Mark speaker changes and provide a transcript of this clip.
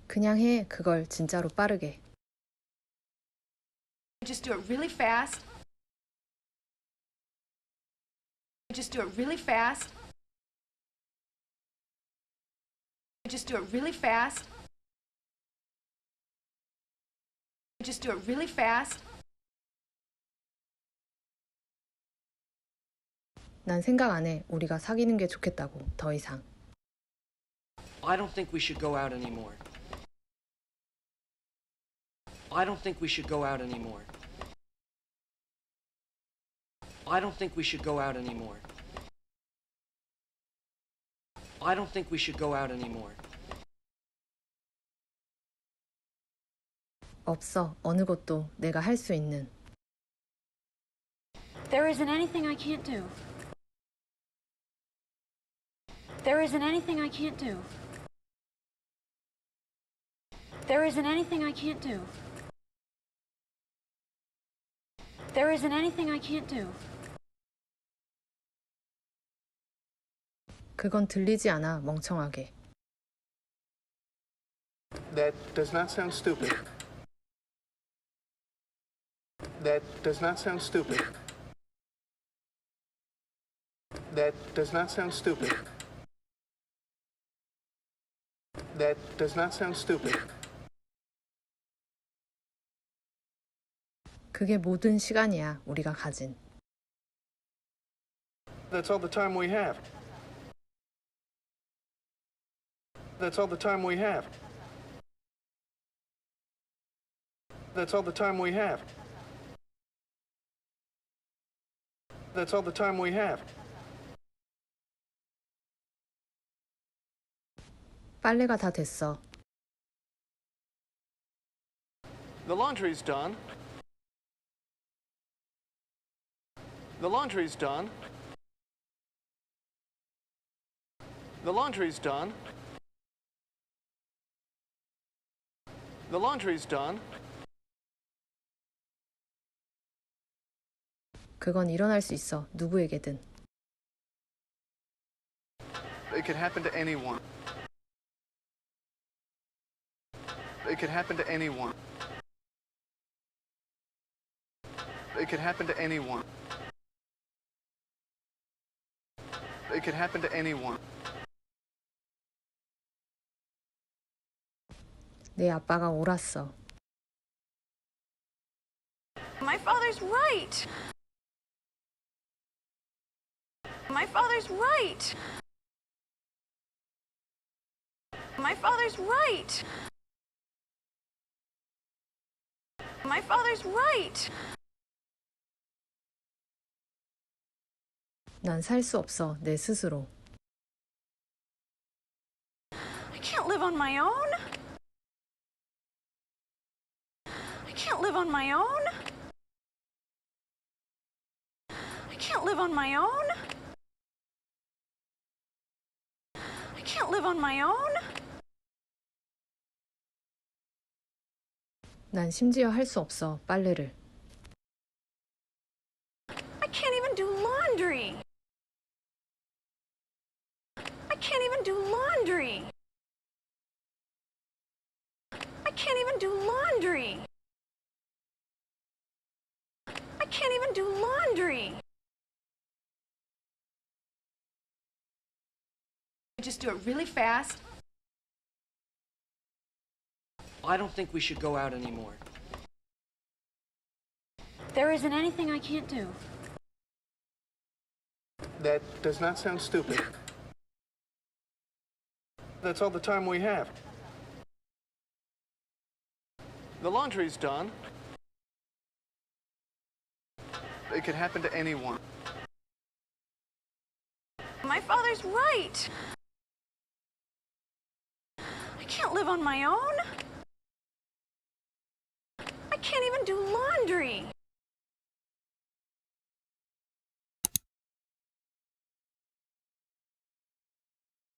Speaker 1: 그냥 해, 그걸 진짜로 빠르게.
Speaker 2: Just do it really fast. Just do it really fast. Just do it really fast. Just do it really fast.
Speaker 1: 난 생각 안 해. 우리가 사귀는 게 좋겠다고, 더 이상.
Speaker 3: I don't think we should go out anymore. I don't think we should go out anymore. I don't think we should go out anymore. I don't think we should go out anymore.
Speaker 1: 없어, 어느 것도 내가 할 수 있는.
Speaker 4: There isn't anything I can't do. There isn't anything I can't do. There isn't anything I can't do. There isn't anything I can't do.
Speaker 1: 그건 들리지 않아, 멍청하게.
Speaker 5: That does not sound stupid. That does not sound stupid. That does not sound stupid. That does not sound stupid.
Speaker 1: 그게 모든 시간이야, 우리가 가진.
Speaker 5: That's all the time we have. That's all the time we have. That's all the time we have. That's all the time we have.
Speaker 1: 빨래가 다 됐어.
Speaker 5: The laundry's done. The laundry's done. The laundry's done. The laundry's done.
Speaker 1: 그건 일어날 수 있어, 누구에게든.
Speaker 5: It could happen to anyone. It could happen to anyone. It could happen to anyone. It could happen to anyone.
Speaker 1: 내 아빠가 옳았어.
Speaker 2: My father's right. My father's right. My father's right. My father's right.
Speaker 1: 난 살 수 없어, 내 스스로.
Speaker 2: I can't live on my own. I can't live on my own. I can't live on my own. I can't live on my own.
Speaker 1: 난 심지어 할 수 없어, 빨래를.
Speaker 2: I can't even do laundry. I can't even do laundry. I can't even do laundry. I can't even do laundry. Just do it really fast.
Speaker 3: I don't think we should go out anymore.
Speaker 4: There isn't anything I can't do.
Speaker 5: That does not sound stupid. That's all the time we have. The laundry's done. It could happen to anyone.
Speaker 2: My father's right. I can't live on my own.